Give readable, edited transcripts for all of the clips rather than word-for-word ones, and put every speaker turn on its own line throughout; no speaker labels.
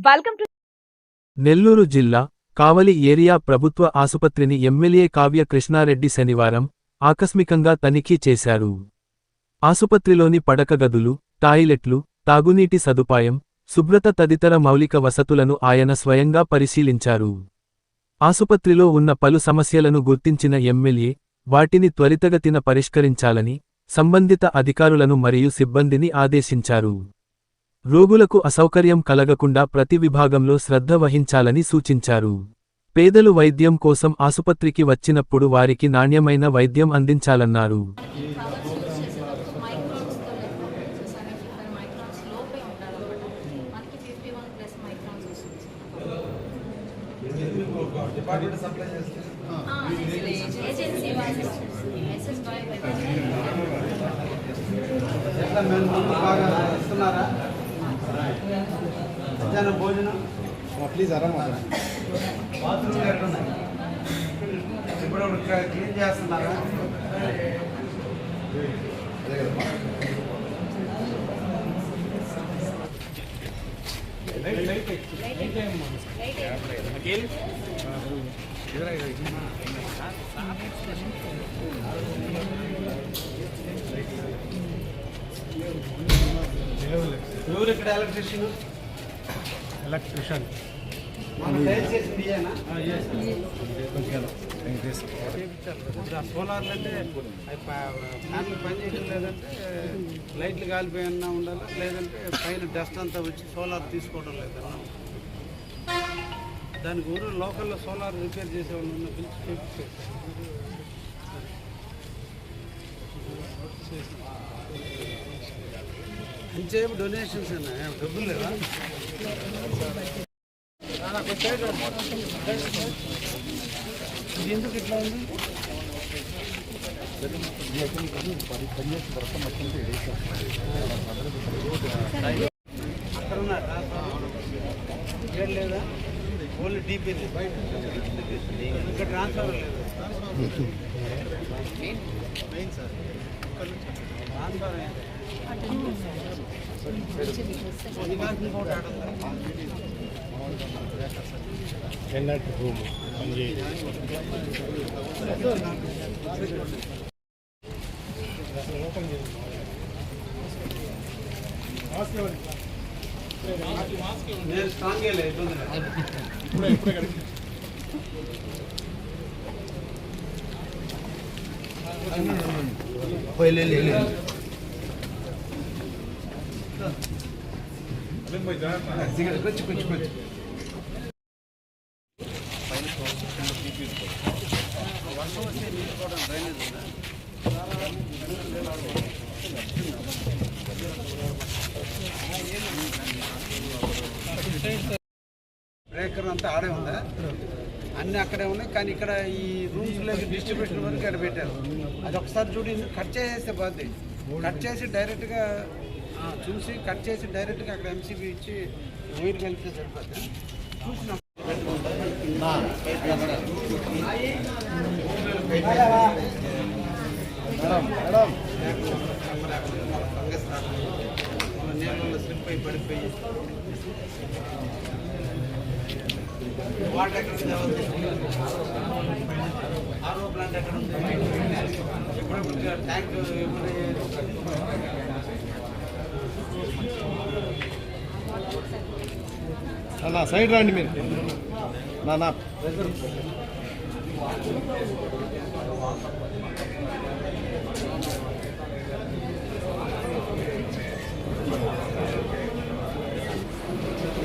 Welcome to
Nellore జిల్లా కావలి area ప్రభుత్వ ఆసుపత్రిని ఎమ్మెల్యే కావ్య కృష్ణారెడ్డి శనివారం ఆకస్మికంగా తనిఖీ చేశారు. ఆసుపత్రిలోని పడక గదులు, టాయిలెట్లు, తాగునీటి సదుపాయం, శుభ్రత తదితర మౌలిక వసతులను ఆయన స్వయంగా పరిశీలించారు. ఆసుపత్రిలో ఉన్న పలు సమస్యలను గుర్తించిన ఎమ్మెల్యే వాటిని త్వరితగతిన పరిష్కరించాలని సంబంధిత అధికారులను మరియు సిబ్బందిని ఆదేశించారు. రోగులకు అసౌకర్యం కలగకుండా ప్రతి విభాగంలో శ్రద్ధ వహించాలని సూచించారు. పేదలు వైద్యం కోసం ఆసుపత్రికి వచ్చినప్పుడు వారికి నాణ్యమైన వైద్యం అందించాలన్నారు.
భోజనం ప్లీజ్ ఆరామా బాత్రూమ్ ఎట్లున్నాయి ఇప్పుడు క్లీన్ చేస్తున్నారా? ఎవరు ఇక్కడ ఎలక్ట్రిషియన్ సోలార్లు అంటే ఫ్యాన్లు పనిచేయడం లేదంటే లైట్లు కాలిపోయినా ఉండాలి, లేదంటే పైన డస్ట్ అంతా వచ్చి సోలార్ తీసుకోవడం లేదన్నా. దానికి ఊరు లోకల్లో సోలార్ రిపేర్ చేసే వాళ్ళు పిలిచి అంతసేపు డొనేషన్స్ అన్నా, డబ్బులు లేదా? ఇది ఎందుకు ఇట్లా ఉంది? అక్కడ ఉన్నారా ఏం లేదా? ఓన్లీ డీపీ ఇంకా ట్రాన్స్ఫర్ లేదు. ట్రాన్స్ఫర్ ఎన్నట్టు రూమ్ నేను స్ట్రాంగ్ ఇప్పుడే వర్షం వచ్చే నీళ్ళు కూడా డ్రైనేజ్ బ్రేకర్ అంతా ఆడే ఉందా? అన్నీ అక్కడే ఉన్నాయి, కానీ ఇక్కడ ఈ రూమ్స్లోకి డిస్ట్రిబ్యూషన్ వరకు ఇక్కడ పెట్టారు. అది ఒకసారి చూడి కట్ చేసేస్తే బాగుంది. కట్ చేసి డైరెక్ట్గా చూసి కట్ చేసి డైరెక్ట్గా అక్కడ ఎంసీబీ ఇచ్చి వైర్ కలిపితే సరిపోతుంది. చూసిన నీళ్ళలో స్లిప్ అయి పడిపోయి వాటర్ ఎక్కడ ఉంది? ఆర్ఓ ప్లాంట్ ఎక్కడ ఉంది? ఎప్పుడు ట్యాంక్
నా సైడ్ రండి మీరు. నా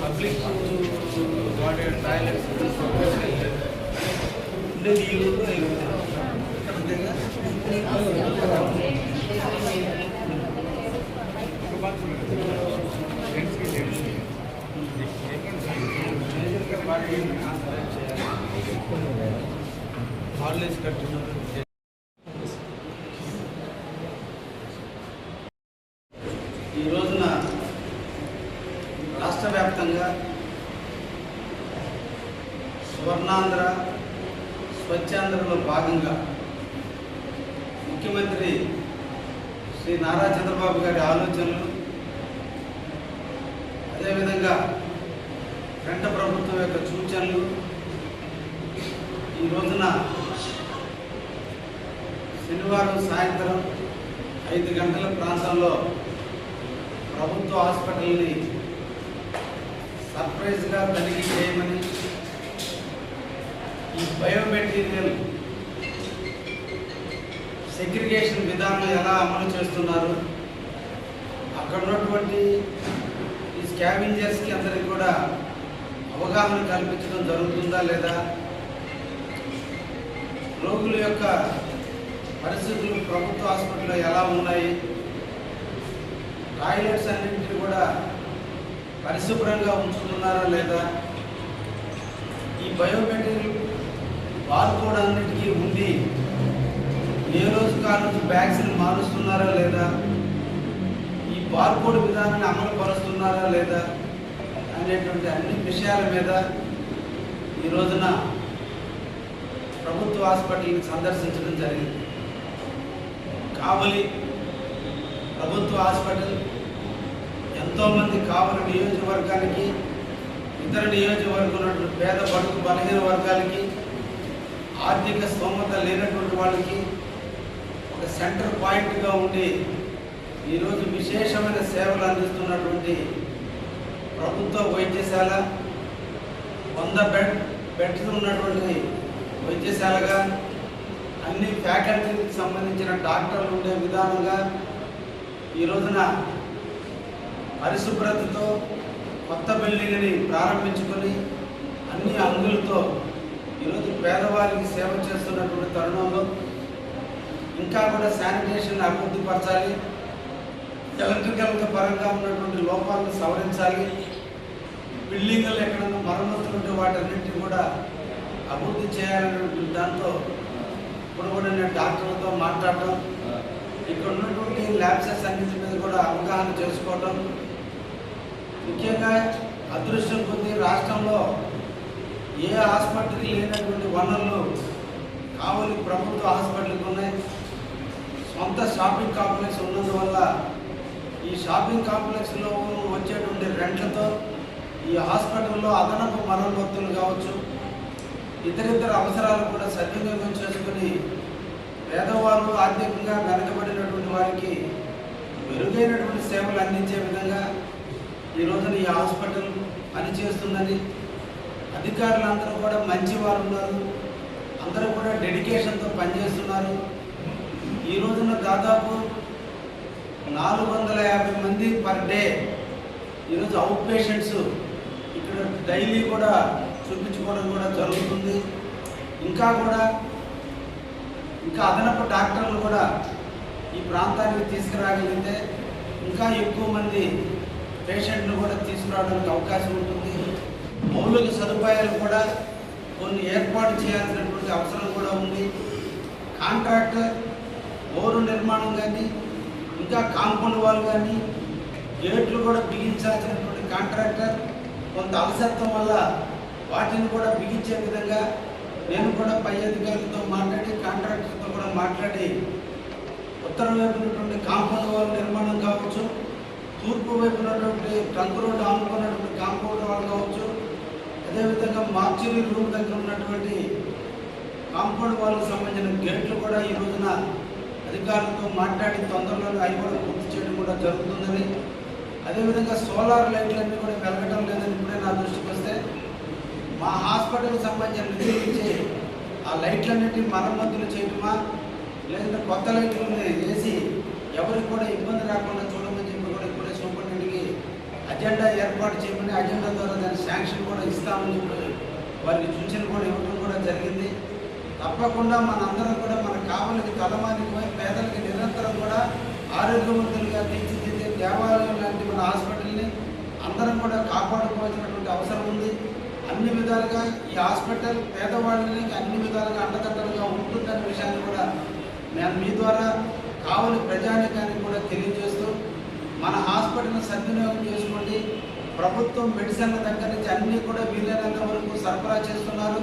పబ్లిక్ వాటర్ టాయిలెట్స్ హాలిడేస్ కట్టున్నారు. ఈ రోజున రాష్ట్ర వ్యాప్తంగా స్వర్ణాంధ్ర స్వచ్ఛాంధ్రలో భాగంగా ముఖ్యమంత్రి శ్రీ నారా చంద్రబాబు గారి ఆలోచనలు, అదేవిధంగా వెంట ప్రభుత్వం యొక్క సూచనలు ఈ రోజున శనివారం సాయంత్రం 5 గంటల ప్రాంతంలో ప్రభుత్వ హాస్పిటల్ని సర్ప్రైజ్గా తనిఖీ చేయమని, ఈ బయోమెటీరియల్ సెగ్రిగేషన్ విధానం ఎలా అమలు చేస్తున్నారు, అక్కడ ఉన్నటువంటి ఈ స్కావెంజర్స్కి అందరికీ కూడా అవగాహన కల్పించడం జరుగుతుందా లేదా, రోగుల యొక్క పరిస్థితులు ప్రభుత్వ హాస్పిటల్లో ఎలా ఉన్నాయి, టాయిలెట్స్ అన్నింటినీ కూడా పరిశుభ్రంగా ఉంచుతున్నారా లేదా, ఈ బయోమెటీరియల్ బార్కోడ్ అన్నింటికీ ఉండి ఏ రోజు కాదు వ్యాక్సిన్ మారుస్తున్నారా లేదా, ఈ బార్కోడ్ విధానాన్ని అమలు పరుస్తున్నారా లేదా అనేటువంటి అన్ని విషయాల మీద ఈ రోజున ప్రభుత్వ హాస్పిటల్ని సందర్శించడం జరిగింది. కావలి ప్రభుత్వ హాస్పిటల్ ఎంతోమంది కావలి నియోజకవర్గానికి, ఇతర నియోజకవర్గం పేద బడుగు బలహీన వర్గాలకి, ఆర్థిక స్తోమత లేనటువంటి వాళ్ళకి ఒక సెంటర్ పాయింట్గా ఉండి ఈరోజు విశేషమైన సేవలు అందిస్తున్నటువంటి ప్రభుత్వ వైద్యశాల, 100 బెడ్స్ ఉన్నటువంటి వైద్యశాలగా, అన్ని ఫ్యాకల్టీకి సంబంధించిన డాక్టర్లు ఉండే విధానంగా ఈ రోజున పరిశుభ్రతతో కొత్త బిల్డింగ్ని ప్రారంభించుకొని అన్ని అంగులతో ఈరోజు పేదవారికి సేవ చేస్తున్నటువంటి తరుణంలో ఇంకా కూడా శానిటేషన్ అభివృద్ధి పరచాలి, ఎలక్ట్రికల్ పరంగా ఉన్నటువంటి లోపాలను సవరించాలి, బిల్డింగ్లు ఎక్కడన్నా మరమ్మతులు ఉంటే వాటన్నింటినీ కూడా అభివృద్ధి చేయాలనేటువంటి దాంతో ఇప్పుడు కూడా నేను డాక్టర్లతో మాట్లాడటం, ఇక్కడ ఉన్నటువంటి ల్యాబ్సెస్ అన్నింటి మీద కూడా అవగాహన చేసుకోవటం, ముఖ్యంగా అదృష్టం కొద్దీ రాష్ట్రంలో ఏ హాస్పిటల్కి లేనటువంటి వనరులు కావలి ప్రభుత్వ హాస్పిటల్కి ఉన్నాయి. సొంత షాపింగ్ కాంప్లెక్స్ ఉన్నందువల్ల ఈ షాపింగ్ కాంప్లెక్స్లో వచ్చేటువంటి రెంట్లతో ఈ హాస్పిటల్లో అదనపు మరమ్మతులు కావచ్చు, ఇతరితర అవసరాలు కూడా సద్వినియోగం చేసుకుని పేదవాళ్ళు, ఆర్థికంగా వెనకబడినటువంటి వారికి మెరుగైనటువంటి సేవలు అందించే విధంగా ఈ రోజున ఈ హాస్పిటల్ పనిచేస్తుందని, అధికారులందరూ కూడా మంచివారు ఉన్నారు, అందరూ కూడా డెడికేషన్తో పనిచేస్తున్నారు. ఈ రోజున దాదాపు 450 మంది పర్ డే ఈరోజు అవుట్ పేషెంట్స్ ఇక్కడ డైలీ కూడా చూపించుకోవడం కూడా జరుగుతుంది. ఇంకా అదనపు డాక్టర్లు కూడా ఈ ప్రాంతానికి తీసుకురాగలిగితే ఇంకా ఎక్కువ మంది పేషెంట్లు కూడా తీసుకురావడానికి అవకాశం ఉంటుంది. మౌలిక సదుపాయాలు కూడా కొన్ని ఏర్పాటు చేయాల్సినటువంటి అవసరం కూడా ఉంది. కాంట్రాక్టర్ బోరు నిర్మాణం కానీ, ఇంకా కాంపౌండ్ వాల్ కానీ, గేట్లు కూడా బిగించాల్సినటువంటి కాంట్రాక్టర్ కొంత అలసత్వం వల్ల వాటిని కూడా బిగించే విధంగా నేను కూడా పై అధికారులతో మాట్లాడి, కాంట్రాక్టర్తో కూడా మాట్లాడి ఉత్తరం వైపు ఉన్నటువంటి కాంపౌండ్ వాల్ నిర్మాణం కావచ్చు, తూర్పు వైపు ఉన్నటువంటి ట్రంక్ రోడ్డు ఆనుకున్నటువంటి కాంపౌండ్ వాల్ కావచ్చు, అదేవిధంగా మార్చురీ రూమ్ దగ్గర ఉన్నటువంటి కాంపౌండ్ వాల్కి సంబంధించిన గేట్లు కూడా ఈ రోజున అధికారులతో మాట్లాడి తొందరలోనే అవి కూడా పూర్తి చేయడం కూడా జరుగుతుందని, అదేవిధంగా సోలార్ లైట్లన్నీ కూడా వెలగటం లేదని ఇప్పుడే నా దృష్టికి వస్తే మా హాస్పిటల్కి సంబంధించిన నిధులు ఇచ్చి ఆ లైట్లన్నింటినీ మరమ్మతులు చేయటమా, లేదంటే కొత్త లైట్లను వేసి ఎవరికి కూడా ఇబ్బంది రాకుండా చూడమని చెప్పి కూడా ఇప్పుడే సూపరింటెండెంట్కి అజెండా ఏర్పాటు చేయమని, అజెండా ద్వారా దాని శాంక్షన్ కూడా ఇస్తామని చెప్పి వారికి సూచన కూడా ఇవ్వడం కూడా జరిగింది. తప్పకుండా మనందరం కూడా మన కావలికి తలమానికమై పేదలకి నిరంతరం కూడా ఆరోగ్యవంతులుగా తీర్చిదిద్దే దేవాలయం లాంటి మన హాస్పిటల్ని అందరం కూడా కాపాడుకోవాల్సినటువంటి అవసరం ఉంది. అన్ని విధాలుగా ఈ హాస్పిటల్ పేదవాళ్ళని అన్ని విధాలుగా అండదండలుగా ఉంటుందనే విషయాన్ని కూడా నేను మీ ద్వారా కావలి ప్రజానికానికి కూడా తెలియజేస్తూ, మన హాస్పిటల్ని సద్వినియోగం చేసుకోండి. ప్రభుత్వం మెడిసిన్ల దగ్గర నుంచి అన్నీ కూడా వీలైనంత వరకు సరఫరా చేస్తున్నారు.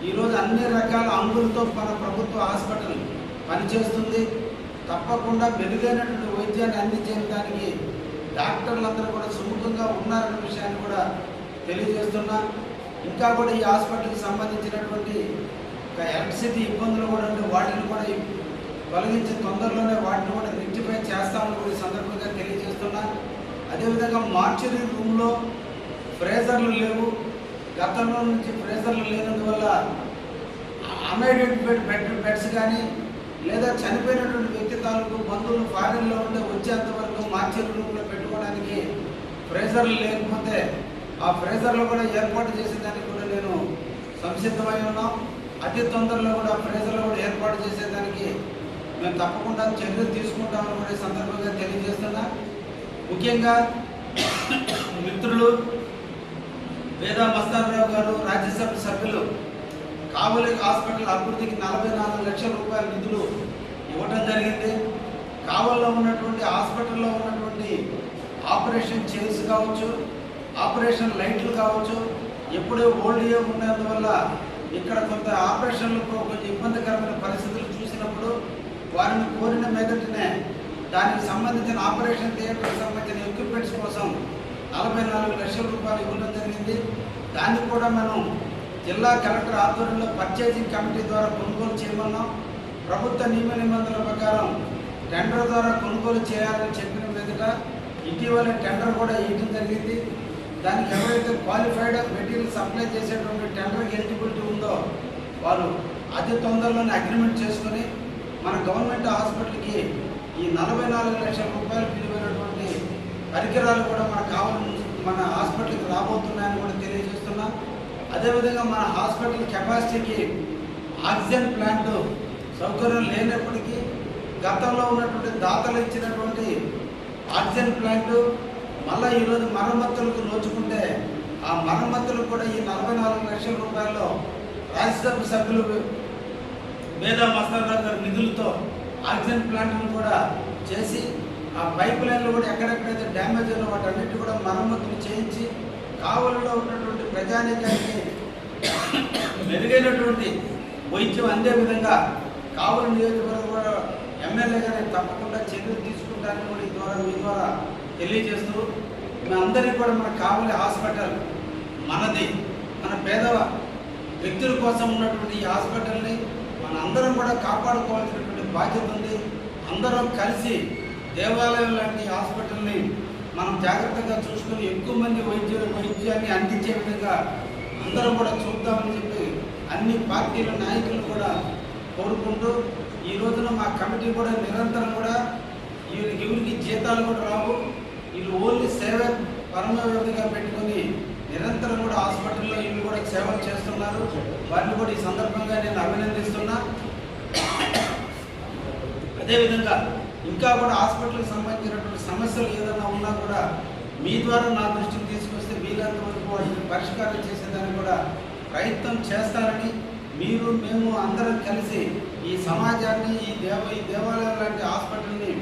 ఈరోజు అన్ని రకాల అంగులతో మన ప్రభుత్వ హాస్పిటల్ పనిచేస్తుంది. తప్పకుండా మెరుగైనటువంటి వైద్యాన్ని అందించేయడానికి డాక్టర్లందరూ కూడా సుముఖంగా ఉన్నారనే విషయాన్ని కూడా తెలియజేస్తున్నా. ఇంకా కూడా ఈ హాస్పిటల్కి సంబంధించినటువంటి ఎలక్ట్రిసిటీ ఇబ్బందులు కూడా ఉంటే వాటిని కూడా తొలగించి తొందరలోనే వాటిని కూడా రెక్టిఫై చేస్తామని కూడా ఈ సందర్భంగా తెలియజేస్తున్నా. అదేవిధంగా మార్చురీ రూమ్లో ఫ్రేజర్లు లేవు. గతంలో నుంచి ఫ్రేజర్లు లేనందువల్ల అన్ఐడెంటిఫైడ్ బెడ్స్ కానీ లేదా చనిపోయినటువంటి వ్యక్తి తాలూకు బంధువులు ఫారిన్లో ఉంటే వచ్చేంత వరకు మార్చురీ రూమ్లో పెట్టుకోవడానికి ఫ్రేజర్లు లేకపోతే ఆ ఫ్రేజర్లు కూడా ఏర్పాటు చేసేదానికి కూడా నేను సంసిద్ధమై ఉన్నాం. అతి తొందరలో కూడా ఫ్రేజర్లు కూడా ఏర్పాటు చేసేదానికి మేము తప్పకుండా చర్యలు తీసుకుంటామని కూడా ఈ సందర్భంగా తెలియజేస్తున్నా. ముఖ్యంగా మిత్రులు వేదా మస్తానరావు గారు, రాజ్యసభ సభ్యులు కావలి హాస్పిటల్ అభివృద్ధికి 44 లక్షల రూపాయల నిధులు ఇవ్వటం జరిగింది. కావలిలో ఉన్నటువంటి హాస్పిటల్లో ఉన్నటువంటి ఆపరేషన్ చైర్స్ కావచ్చు, ఆపరేషన్ లైట్లు కావచ్చు, ఎప్పుడూ ఓల్డ్ ఏజ్ ఉన్నందువల్ల ఇక్కడ కొంత ఆపరేషన్లకు కొంచెం ఇబ్బందికరమైన పరిస్థితులు చూసినప్పుడు వారిని కోరిన మీదటనే దానికి సంబంధించిన ఆపరేషన్ థియేటర్కి సంబంధించిన ఎక్విప్మెంట్స్ కోసం 44 లక్షల రూపాయలు ఇవ్వడం జరిగింది. దాన్ని కూడా మనం జిల్లా కలెక్టర్ ఆధ్వర్యంలో పర్చేసింగ్ కమిటీ ద్వారా కొనుగోలు చేయమన్నాం. ప్రభుత్వ నియమ నిబంధనల ప్రకారం టెండర్ ద్వారా కొనుగోలు చేయాలని చెప్పిన మీదట ఇటీవల టెండర్ కూడా ఇవ్వడం జరిగింది. దానికి ఎవరైతే క్వాలిఫైడ్ మెటీరియల్ సప్లై చేసేటువంటి టెండర్కి ఎలిజిబిలిటీ ఉందో వారు అతి తొందరలోనే అగ్రిమెంట్ చేసుకుని మన గవర్నమెంట్ హాస్పిటల్కి ఈ 44 లక్షల రూపాయలు విలువైనటువంటి పరికరాలు కూడా మన హాస్పిటల్కి రాబోతున్నాయని కూడా తెలియజేస్తున్నాం. అదేవిధంగా మన హాస్పిటల్ కెపాసిటీకి ఆక్సిజన్ ప్లాంట్ సౌకర్యం లేనప్పటికీ గతంలో ఉన్నటువంటి దాతలు ఇచ్చినటువంటి ఆక్సిజన్ ప్లాంట్ మళ్ళీ ఈరోజు మరమ్మతులకు నోచుకుంటే ఆ మరమ్మతులకు కూడా ఈ 44 లక్షల రూపాయలు రాజ్యసభ సభ్యులు వేదా మస్తానరావు గారి నిధులతో ఆక్సిజన్ ప్లాంట్ను కూడా చేసి ఆ పైప్ లైన్లు కూడా ఎక్కడెక్కడైతే డ్యామేజ్ అయినా వాటన్నిటి కూడా మరమ్మతులు చేయించి కావలిలో ఉన్నటువంటి ప్రజానీకానికి మెరుగైనటువంటి వైద్యం అందే విధంగా కావలి నియోజకవర్గం కూడా ఎమ్మెల్యేగా నేను తప్పకుండా చర్యలు తీసుకుంటానని కూడా మీ ద్వారా తెలియజేస్తూ మేమందరికీ కూడా మన కావలి హాస్పిటల్ మనది, మన పేద వ్యక్తుల కోసం ఉన్నటువంటి ఈ హాస్పిటల్ని మన అందరం కూడా కాపాడుకోవాల్సినటువంటి బాధ్యత ఉంది. అందరం కలిసి దేవాలయం లాంటి హాస్పిటల్ని మనం జాగ్రత్తగా చూసుకొని ఎక్కువ మంది వైద్యాన్ని అందించే విధంగా అందరం కూడా చూద్దామని చెప్పి అన్ని పార్టీల నాయకులు కూడా కోరుకుంటూ ఈ రోజున మా కమిటీ కూడా నిరంతరం కూడా ఎవరికి జీతాలు కూడా రావు, వీళ్ళు ఓన్లీ సేవ పరమవ్యవధిగా పెట్టుకొని నిరంతరం కూడా హాస్పిటల్లో వీళ్ళు కూడా సేవలు చేస్తున్నారు. వారిని కూడా ఈ సందర్భంగా నేను అభినందిస్తున్నా. అదేవిధంగా ఇంకా కూడా హాస్పిటల్కి సంబంధించినటువంటి సమస్యలు ఏదైనా ఉన్నా కూడా మీ ద్వారా నా దృష్టికి తీసుకొస్తే వీలంత వరకు వాటిని పరిష్కారం చేసేదానికి కూడా ప్రయత్నం చేస్తారని మీరు మేము అందరం కలిసి ఈ సమాజాన్ని ఈ దేవాలయం లాంటి హాస్పిటల్ని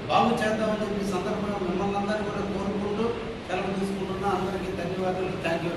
బాగు చేద్దామని చెప్పి సందర్భంగా మిమ్మల్ని అందరినీ కూడా కోరుకుంటూ సెలవు తీసుకుంటున్నా. అందరికీ ధన్యవాదాలు. Thank you.